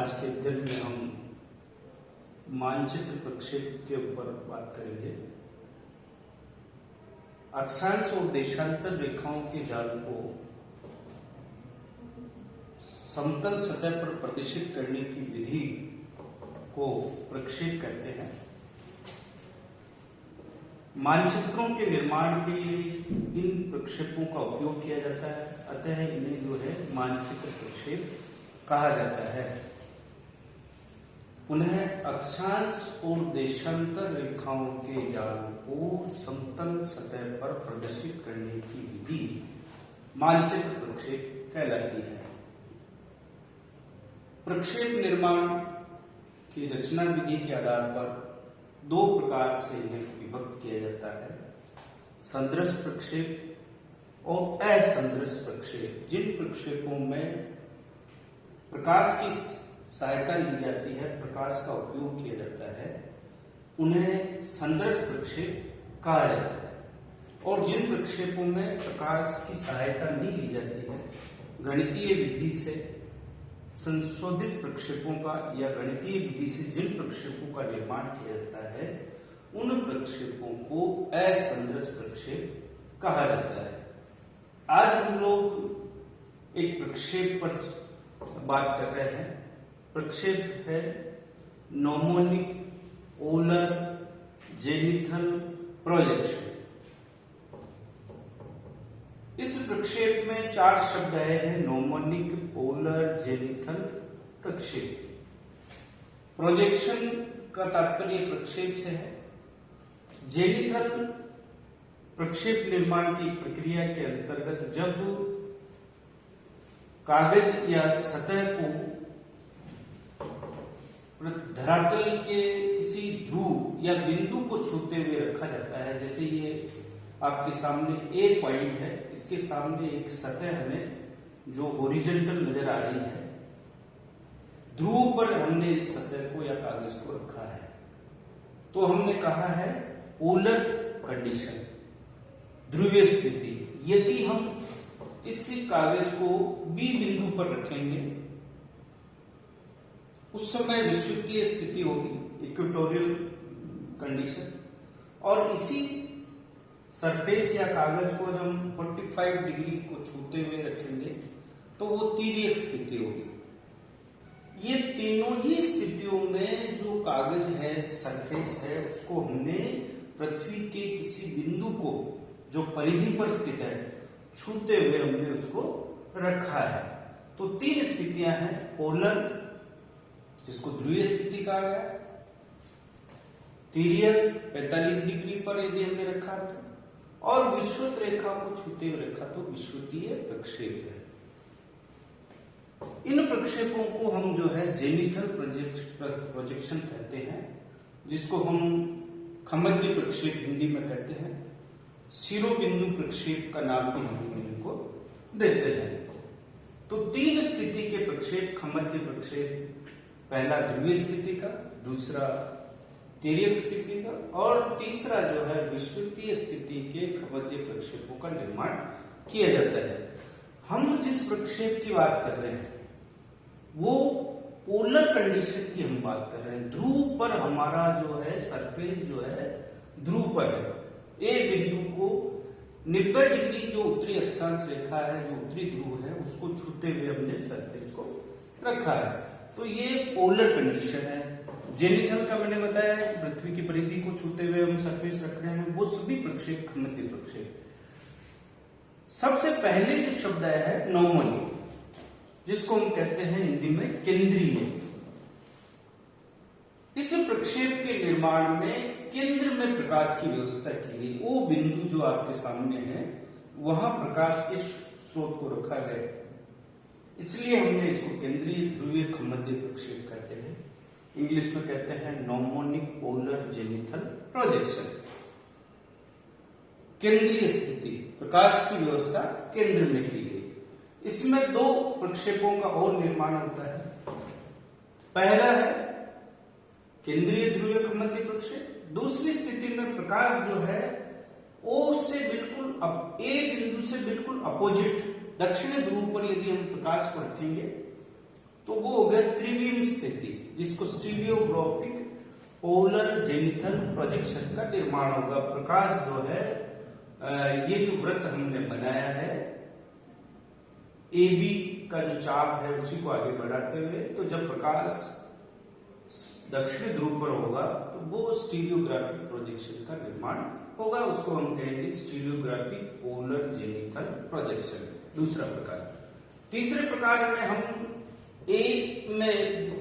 आज के दिन में हम मानचित्र प्रक्षेप के ऊपर बात करेंगे। अक्षांश और देशांतर रेखाओं के जाल को समतल सतह पर प्रदर्शित करने की विधि को प्रक्षेप कहते हैं। मानचित्रों के निर्माण के लिए इन प्रक्षेपों का उपयोग किया जाता है, अतः इन्हें जो है मानचित्र प्रक्षेप कहा जाता है। उन्हें अक्षांश और देशांतर रेखाओं के जाल को समतल सतह पर प्रदर्शित करने की विधि मानचित्र प्रक्षेप कहलाती है। प्रक्षेप निर्माण की रचना विधि के आधार पर दो प्रकार से इन्हें विभक्त किया जाता है, संदृश प्रक्षेप और असंदृश प्रक्षेप। जिन प्रक्षेपों में प्रकाश की सहायता ली जाती है, प्रकाश का उपयोग किया जाता है, उन्हें संदृश प्रक्षेप कहा जाता है। और जिन प्रक्षेपों में प्रकाश की सहायता नहीं ली जाती है, गणितीय विधि से संशोधित प्रक्षेपों का या गणितीय विधि से जिन प्रक्षेपों का निर्माण किया जाता है, उन प्रक्षेपों को असंदृश प्रक्षेप कहा जाता है। आज हम लोग एक प्रक्षेप पर बात कर रहे हैं। प्रक्षेप है नोमोनिक ओलर जेनिथल प्रोजेक्शन। इस प्रक्षेप में चार शब्द आए हैं: नोमोनिक, ओलर, जेनिथल, प्रक्षेप। प्रोजेक्शन का तात्पर्य प्रक्षेप से है। जेनिथल प्रक्षेप निर्माण की प्रक्रिया के अंतर्गत जब कागज या सतह को धरातल के किसी ध्रुव या बिंदु को छूते हुए रखा जाता है, जैसे ये आपके सामने एक पॉइंट है, इसके सामने एक सतह हमें जो हॉरिजॉन्टल नजर आ रही है, ध्रुव पर हमने इस सतह को या कागज को रखा है, तो हमने कहा है पोलर कंडीशन, ध्रुवीय स्थिति। यदि हम इस कागज को बी बिंदु पर रखेंगे, उस समय विषुवतीय स्थिति होगी, इक्वेटोरियल कंडीशन। और इसी सरफेस या कागज को जब हम 45 डिग्री को छूते हुए रखेंगे तो वो तिर्यक स्थिति होगी। ये तीनों ही स्थितियों में जो कागज है, सरफेस है, उसको हमने पृथ्वी के किसी बिंदु को जो परिधि पर स्थित है छूते हुए हमने उसको रखा है। तो तीन स्थितियां हैं: पोलर, जिसको ध्रुवीय स्थिति कहा गया, तिर्यक 45 डिग्री पर यदि हमने रखा तो, और विषुवत रेखा को छूते हुए रखा तो विषुवतीय प्रक्षेप है। इन प्रक्षेपों को हम जो है जेनिथल प्रोजेक्शन कहते हैं, जिसको हम खमध्य प्रक्षेप हिंदी में कहते हैं। शिरोबिंदु प्रक्षेप का नाम भी हम इनको देते हैं। तो तीन स्थिति के प्रक्षेप: खमध्य प्रक्षेप, पहला ध्रुवीय स्थिति का, दूसरा तिर्यक स्थिति का, और तीसरा जो है विषुवतीय स्थिति के खमध्य प्रक्षेपों का निर्माण किया जाता है। हम जिस प्रक्षेप की बात कर रहे हैं वो पोलर कंडीशन की हम बात कर रहे हैं। ध्रुव पर हमारा जो है सरफेस जो है ध्रुव पर है। ए बिंदु को 90 डिग्री जो उत्तरी अक्षांश रेखा है, जो उत्तरी ध्रुव है, उसको छूते हुए हमने सरफेस को रखा है। तो ये पोलर कंडीशन है। जेनिथल का मैंने बताया कि पृथ्वी की परिधि को छूते हुए हम सरफेस रख रहे हैं, वो सभी प्रक्षेप खमध्य प्रक्षेप। सबसे पहले जो शब्द आया है नोमोनिक, जिसको हम कहते हैं हिंदी में केंद्रीय। इस प्रक्षेप के निर्माण में केंद्र में प्रकाश की व्यवस्था की गई। वो बिंदु जो आपके सामने है, वहां प्रकाश के स्रोत को रखा गया, इसलिए हमने इसको केंद्रीय ध्रुवीय खमध्य प्रक्षेप कहते हैं। इंग्लिश में कहते हैं नोमोनिक पोलर जेनिथल प्रोजेक्शन। केंद्रीय स्थिति, प्रकाश की व्यवस्था केंद्र में की गई। इसमें दो प्रक्षेपों का और निर्माण होता है। पहला है केंद्रीय ध्रुवीय खमध्य प्रक्षेप। दूसरी स्थिति में प्रकाश जो है ओ से बिल्कुल ए बिंदु से बिल्कुल अपोजिट दक्षिणी ध्रुव पर यदि हम प्रकाश को रखेंगे तो वो हो गया त्रिविम स्थिति, जिसको स्टीरियोग्राफिक पोलर जेनिथल प्रोजेक्शन का निर्माण होगा। प्रकाश जो है ये जो वृत्त हमने बनाया है AB का जो चाप है उसी को आगे बढ़ाते हुए, तो जब प्रकाश दक्षिणी ध्रुव पर होगा तो वो स्टीरियोग्राफिक प्रोजेक्शन का निर्माण होगा, उसको हम कहेंगे स्टीरियोग्राफिक पोलर जेनिथल प्रोजेक्शन। दूसरा प्रकार। तीसरे प्रकार में हम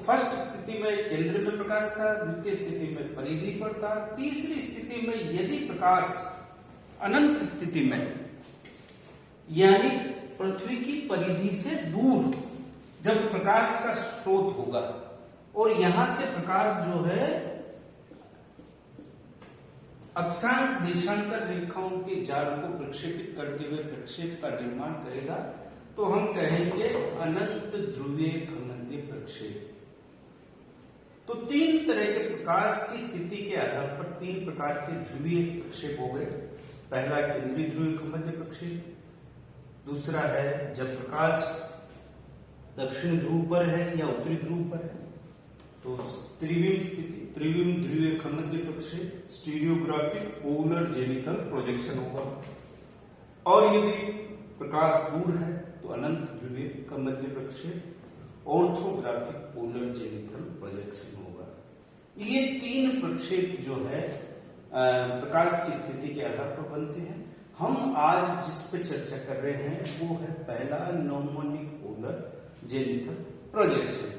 फर्स्ट स्थिति में केंद्र में प्रकाश था, द्वितीय स्थिति में परिधि पर था, तीसरी स्थिति में यदि प्रकाश अनंत स्थिति में यानी पृथ्वी की परिधि से दूर जब प्रकाश का स्रोत होगा और यहां से प्रकाश जो है अक्षांश देशांतर रेखाओं के जाल को प्रक्षेपित करते हुए प्रक्षेप का निर्माण करेगा, तो हम कहेंगे अनंत ध्रुवीय खमंदीय प्रक्षेप। तो तीन तरह के प्रकाश की स्थिति के आधार पर तीन प्रकार के ध्रुवीय प्रक्षेप हो गए। पहला केंद्रीय ध्रुवीय खमंदीय प्रक्षेप, दूसरा है जब प्रकाश दक्षिण ध्रुव पर है या उत्तरी ध्रुव पर है तो त्रिविम स्थिति, त्रिविम ध्रुवीय खमंदीय प्रक्षेप, स्टीरियोग्राफिक पोलर जेनिथल प्रोजेक्शन होगा। और यदि प्रकाश दूर है तो अनंत ध्रुवीय खमंदीय प्रक्षेप, ऑर्थोग्राफिक पोलर जेनिथल प्रोजेक्शन होगा। ये तीन प्रक्षेप जो है प्रकाश की स्थिति के आधार पर बनते हैं। हम आज जिस पे चर्चा कर रहे हैं वो है पहला नॉर्मोनिक पोलर जेनिथल प्रोजेक्शन।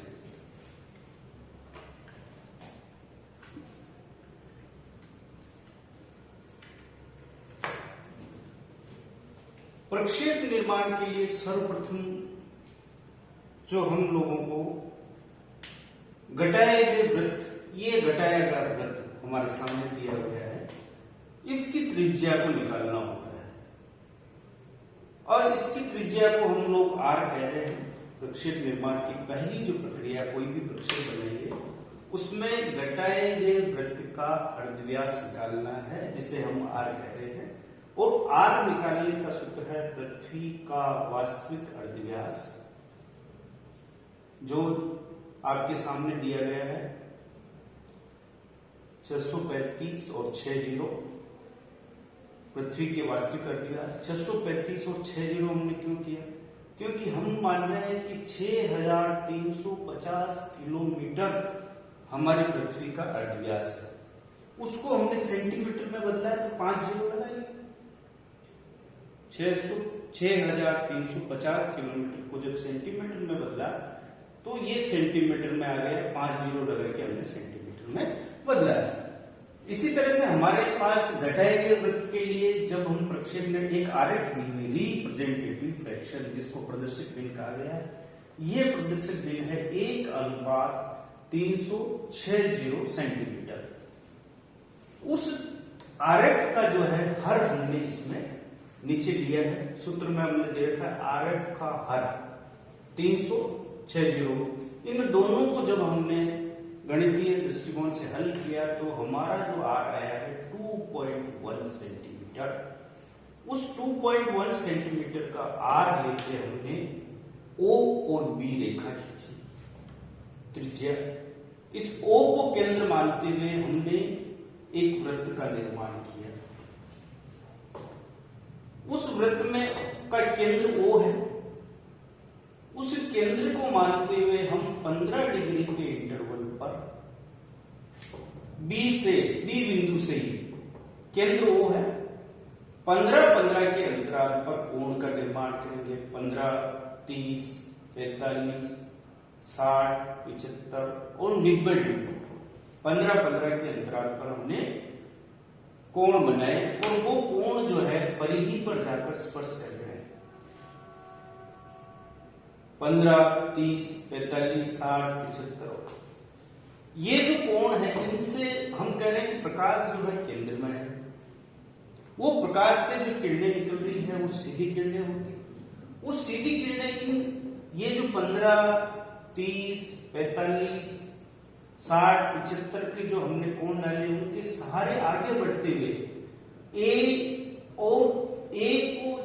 प्रक्षेप निर्माण के लिए सर्वप्रथम जो हम लोगों को घटाए गए वृत्त, ये घटाया गया वृत्त हमारे सामने दिया गया है, इसकी त्रिज्या को निकालना होता है और इसकी त्रिज्या को हम लोग R कह रहे हैं। प्रक्षेप निर्माण की पहली जो प्रक्रिया, कोई भी प्रक्षेप बनाएंगे उसमें घटाए गए वृत्त का अर्धव्यास निकालना है, जिसे हम R कह रहे हैं। और R निकालने का सूत्र है पृथ्वी का वास्तविक अर्धव्यास, जो आपके सामने दिया गया है 635 और 6 जीरो। पृथ्वी के वास्तविक अर्धव्यास 635 और 6 जीरो हमने क्यों किया? क्योंकि हम मान रहे हैं कि 6350 किलोमीटर हमारी पृथ्वी का अर्धव्यास है। उसको हमने सेंटीमीटर में बदला है तो 5 जीरो लगाइए। 6350 किलोमीटर को जब सेंटीमीटर में बदला तो ये सेंटीमीटर में आ गया, 5 जीरो लगा के हमने सेंटीमीटर में बदला है। इसी तरह से हमारे पास घटाए गए वृत्त के लिए जब हम प्रक्षेप में एक आरेख दी हुई रिप्रेजेंटेटिव फ्रैक्शन, जिसको प्रदर्शक बिन कहा गया है, ये प्रदर्शक बिन है 1:360 सेंटीमीटर। उस आरेख का जो है हर हमने इसमें नीचे लिया है, सूत्र में हमने दे रखा है आरएफ का हर 360। इन दोनों को जब हमने गणितीय दृष्टिकोण से हल किया तो हमारा जो आर आया है 2.1 सेंटीमीटर। उस 2.1 सेंटीमीटर का आर लेके हमने ओ और बी रेखा खींची त्रिज्या। इस ओ को केंद्र मानते हुए हमने एक वृत्त का निर्माण किया। उस वृत्त में का केंद्र O है। उस केंद्र को मानते हुए हम 15 डिग्री के इंटरवल पर बी बिंदु से ही, केंद्र O है, 15-15 के अंतराल पर कोण का निर्माण करेंगे। 15, 30, 45, 60, 75 और 90 डिग्री 15-15 के अंतराल पर हमने कोण बनाए और वो कोण जो है परिधि पर जाकर स्पर्श कर रहे हैं। 15, 30, 45, 60, 75 ये जो कोण है इनसे हम कह रहे हैं कि प्रकाश जो है केंद्र में है। वो प्रकाश से जो किरणें निकल रही है वो सीधी किरणें होती है। वो सीधी किरणें ये जो 15, 30, 45, 60, 75 के जो हमने कोण डाले उनके सहारे आगे बढ़ते हुए ए को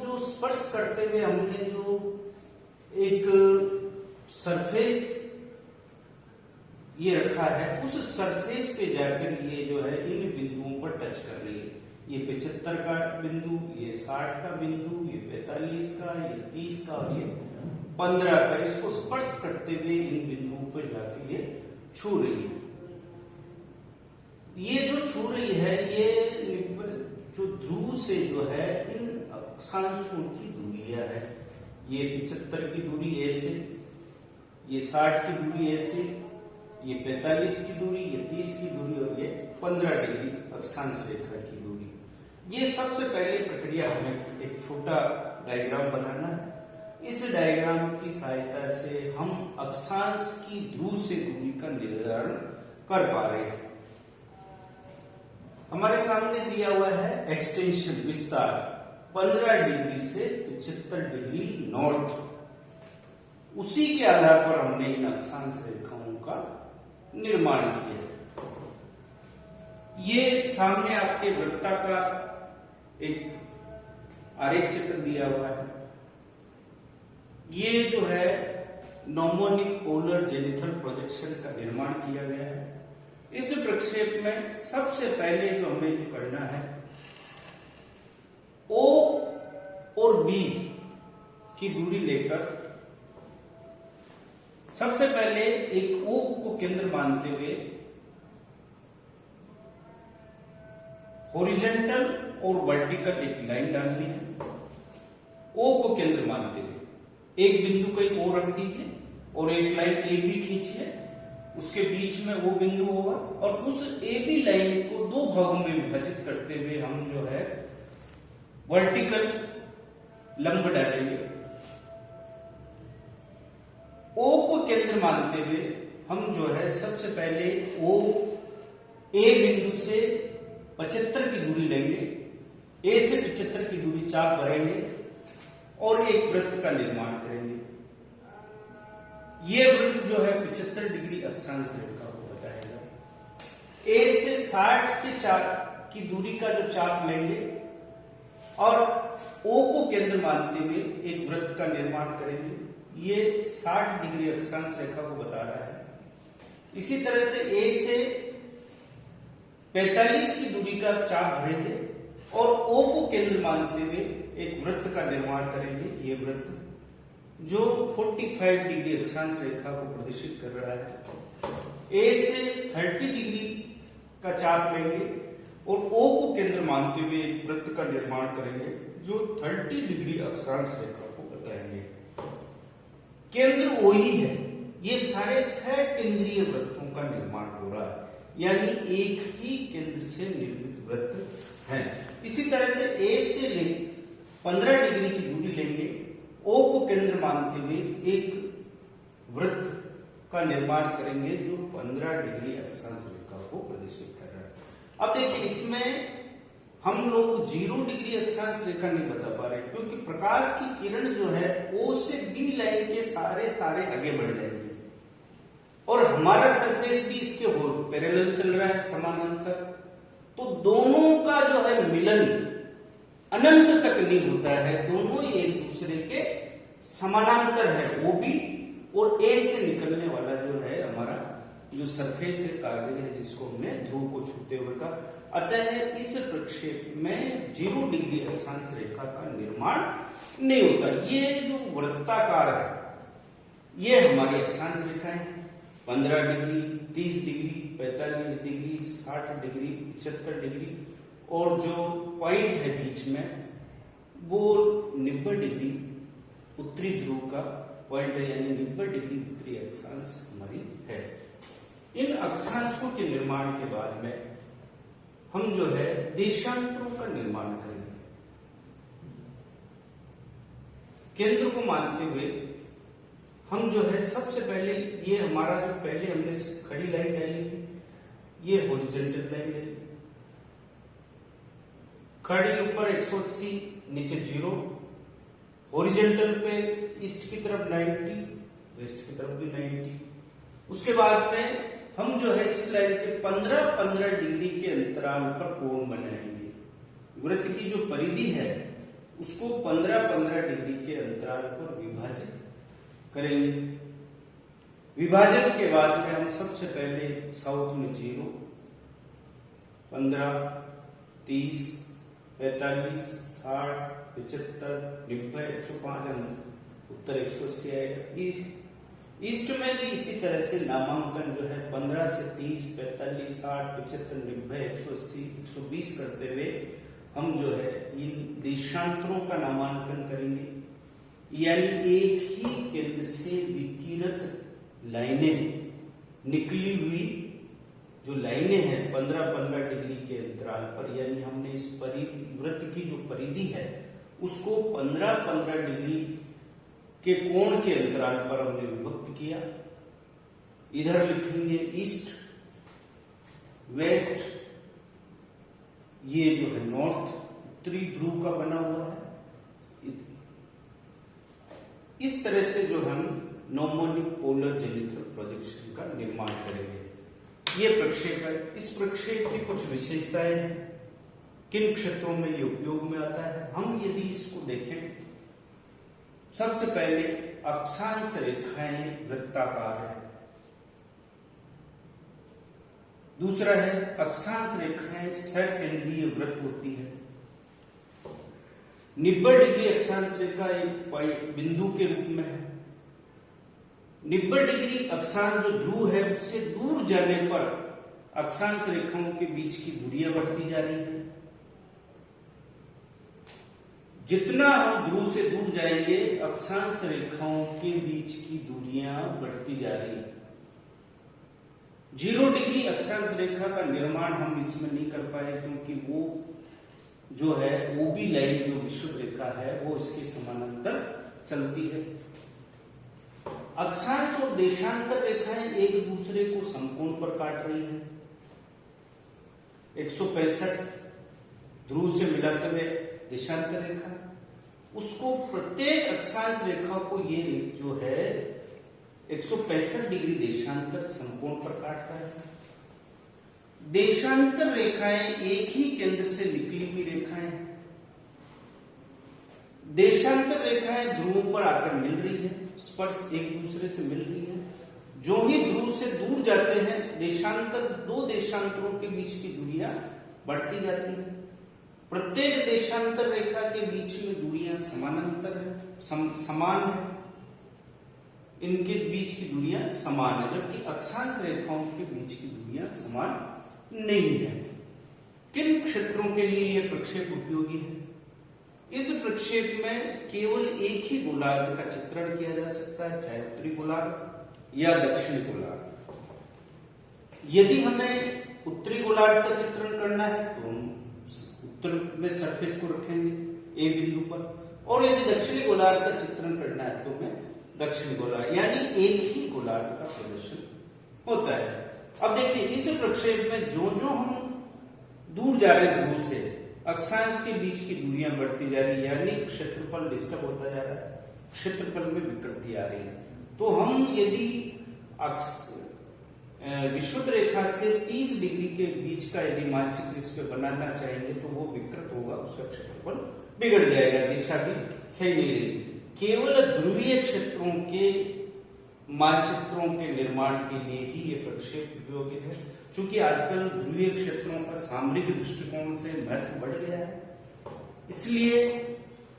जो स्पर्श करते हुए हमने जो एक सरफेस ये रखा है, उस सरफेस पे जाकर ये जो है इन बिंदुओं पर टच कर रही है। ये 75 का बिंदु, ये 60 का बिंदु, ये 45 का, ये 30 का और ये 15 का, इसको स्पर्श करते हुए इन बिंदुओं पर जाकर ये छू रही है। ये जो छू रही है ये जो ध्रुव से जो है इन अक्षांशों की दूरियां है। ये 75 की दूरी ए से, ये 60 की दूरी ए से, ये 45 की दूरी, ये 30 की दूरी और ये 15 डिग्री अक्षांश रेखा की दूरी। ये सबसे पहले प्रक्रिया हमें एक छोटा डायग्राम बनाना है। इस डायग्राम की सहायता से हम अक्षांश की ध्रुव से दूरी का निर्धारण कर पा रहे हैं। हमारे सामने दिया हुआ है एक्सटेंशन विस्तार 15 डिग्री से 75 डिग्री नॉर्थ। उसी के आधार पर हमने इन अक्षांश रेखाओं का निर्माण किया। ये सामने आपके वृत्ताकार एक आरेख चित्र दिया हुआ है। ये जो है नॉर्मोनिक पोलर जेनिथल प्रोजेक्शन का निर्माण किया गया है। इस प्रक्षेप में सबसे पहले जो हमें जो करना है, O और B की दूरी लेकर सबसे पहले एक O को केंद्र मानते हुए हॉरिजॉन्टल और वर्टिकल एक लाइन डालनी है। O को केंद्र मानते हुए एक बिंदु कहीं O रख दीजिए और एक लाइन AB खींचिए, उसके बीच में वो बिंदु होगा और उस AB लाइन को दो भागों में विभाजित करते हुए हम जो है वर्टिकल लंब डालेंगे। O को केंद्र मानते हुए हम जो है सबसे पहले O A बिंदु से 75 की दूरी लेंगे, A से 75 की दूरी चाप भरेंगे और एक वृत्त का निर्माण करेंगे। ये वृत्त जो है 75 डिग्री अक्षांश रेखा को बताएगा। A से 60 की दूरी का जो चाप लेंगे और O को केंद्र मानते हुए एक वृत्त का निर्माण करेंगे। ये 60 डिग्री अक्षांश रेखा को बता रहा है। इसी तरह से A से 45 की दूरी का चाप भरेंगे और O को केंद्र मानते हुए एक वृत्त का निर्माण करेंगे। ये वृत्त जो 45 डिग्री अक्षांश रेखा को प्रदर्शित कर रहा है। A से 30 डिग्री का चाप लेंगे और O को केंद्र मानते हुए एक वृत्त का निर्माण करेंगे जो 30 डिग्री अक्षांश रेखा को बताएंगे। केंद्र O ही है। ये सारे सकेंद्रीय वृत्तों का निर्माण हो रहा है, यानी एक ही केंद्र से निर्मित वृत्त है। इसी तरह से A से 15 डिग्री की दूरी लेंगे, O को केंद्र मानते हुए एक वृत्त का निर्माण करेंगे जो 15 डिग्री अक्षांश रेखा को प्रदर्शित कर रहा है। अब देखिए, इसमें हम लोग 0 डिग्री अक्षांश रेखा नहीं बता पा रहे क्योंकि प्रकाश की किरण जो है O से B लाइन के सारे आगे बढ़ जाएंगे और हमारा सरफेस भी इसके पैरेलल चल रहा है, समानांतर। तो दोनों का जो है मिलन अनंत तक नहीं होता है, दोनों ही एक दूसरे के समानांतर है। OB और A से निकलने वाला जो है हमारा जो सरफेस है, कागज है, जिसको हमने ध्रुव को छूते हुए का। अतः इस प्रक्षेप में 0 डिग्री अक्षांश रेखा का निर्माण नहीं होता। ये जो वृत्ताकार है ये हमारी अक्षांश रेखाएं हैं। 15 degree, 30 degree, 45 degree, 60 degree, 75 degree और जो पॉइंट है बीच में वो 90 डिग्री उत्तरी ध्रुव का पॉइंट है, यानी 90 डिग्री उत्तरी अक्षांश हमारी है। इन अक्षांशों के निर्माण के बाद में हम जो है देशांतरों का निर्माण करेंगे। केंद्र को मानते हुए हम जो है सबसे पहले ये हमारा जो पहले हमने खड़ी लाइन डाली थी, ये हॉरिजॉन्टल लाइन है। खड़ी ऊपर 180, नीचे 0, हॉरिजॉन्टल पे ईस्ट की तरफ 90, वेस्ट की तरफ भी 90। उसके बाद में हम जो है इस लाइन के 15-15 डिग्री के अंतराल पर कोण बनाएंगे। वृत्त की जो परिधि है उसको 15-15 डिग्री के अंतराल पर विभाजित करेंगे। विभाजन के बाद में हम सबसे पहले साउथ में 0, 15, 30, 45, 60, 75, 90, 105, उत्तर 180 आएगा। ईस्ट में भी इसी तरह से नामांकन जो है 15 से 30, 45, 60, 75, 90, 180, 120 करते हुए हम जो है इन देशांतरों का नामांकन करेंगे। यानी एक ही केंद्र से विकिरत लाइनें निकली हुई जो लाइनें हैं 15-15 डिग्री के अंतराल पर, यानी हमने इस वृत्त की जो परिधि है उसको 15-15 डिग्री के कोण के अंतराल पर हमने विभक्त किया। इधर लिखेंगे ईस्ट, वेस्ट, ये जो है नॉर्थ, उत्तरी ध्रुव का बना हुआ है। इस तरह से जो हम नॉर्मोनिक पोलर जेनिथल प्रोजेक्शन का निर्माण करेंगे। ये प्रक्षेप है। इस प्रक्षेप की कुछ विशेषताएं हैं, किन क्षेत्रों में ये उपयोग में आता है। हम यदि इसको देखें, सबसे पहले अक्षांश रेखाएं वृत्ताकार है। दूसरा है अक्षांश रेखाएं सकेंद्रीय वृत्त होती है। 90 डिग्री अक्षांश रेखा एक बिंदु के रूप में है। 90 डिग्री अक्षांश जो ध्रुव है उससे दूर जाने पर अक्षांश रेखाओं के बीच की दूरियां बढ़ती जा रही है। जितना हम ध्रुव से दूर जाएंगे अक्षांश रेखाओं के बीच की दूरियां बढ़ती जा रही है। 0 डिग्री अक्षांश रेखा का निर्माण हम इसमें नहीं कर पाए क्योंकि वो जो है ओबी लाइन जो विषुवत रेखा है वो इसके समानांतर चलती है। अक्षांश और देशांतर रेखाएं एक दूसरे को समकोण पर काट रही है। 165 ध्रुव से मिलाते हुए देशांतर रेखा, उसको प्रत्येक अक्षांश रेखा को ये जो है 165 डिग्री देशांतर समकोण पर काट रहा है। देशांतर रेखाएं एक ही केंद्र से निकली हुई रेखाएं हैं। देशांतर रेखाएं ध्रुवों पर आकर मिल रही है, स्पर्श एक दूसरे से मिल रही है। जो ही ध्रुव से दूर जाते हैं देशांतर, 2 देशांतरों के बीच की दूरियां बढ़ती जाती है। प्रत्येक देशांतर रेखा के बीच में दूरियां समानांतर है, समान है। इनके बीच की दूरियां समान है, जबकि अक्षांश रेखाओं के बीच की दूरियां समान नहीं है। किन क्षेत्रों के लिए यह प्रक्षेप उपयोगी है? इस प्रक्षेप में केवल एक ही गोलार्ध का चित्रण किया जा सकता है, चाहे उत्तरी गोलार्ध या दक्षिणी गोलार्ध। यदि हमें उत्तरी गोलार्ध का चित्रण करना है तो हम उत्तर में सरफेस को रखेंगे ए बिंदु पर, और यदि दक्षिणी गोलार्ध का चित्रण करना है तो हमें दक्षिणी गोलार्ध, यानी एक ही गोलार्ध का प्रदर्शन होता है। अब देखिए इस प्रक्षेप में जो जो हम दूर जा रहे हैं ध्रुव से, अक्षांश के बीच की दूरियां बढ़ती जा रही है, यानी क्षेत्रफल डिस्टर्ब होता जा रहा है, क्षेत्रफल में विकृति आ रही है। तो हम यदि विषुवत रेखा से 30 डिग्री के बीच का यदि मानचित्र इस पे बनाना चाहेंगे तो वो विकृत होगा, उसका क्षेत्रफल बिगड़ जाएगा, दिशा भी सही नहीं रहेगी। केवल ध्रुवीय क्षेत्रों के मानचित्रों के निर्माण के लिए ही ये प्रक्षेप उपयोगी है। चूंकि आजकल ध्रुवीय क्षेत्रों का सामरिक दृष्टिकोण से महत्व बढ़ गया है, इसलिए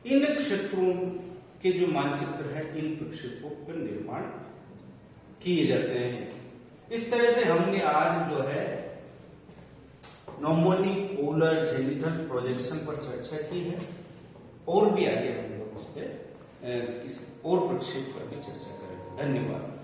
इन क्षेत्रों के जो मानचित्र है इन प्रक्षेपों पर निर्माण किए जाते हैं। इस तरह से हमने आज जो है नॉर्मोनिक पोलर जेनिथल प्रोजेक्शन पर चर्चा की है, और भी आगे हम लोग उस पर और प्रक्षेप पर भी चर्चा करेंगे। धन्यवाद।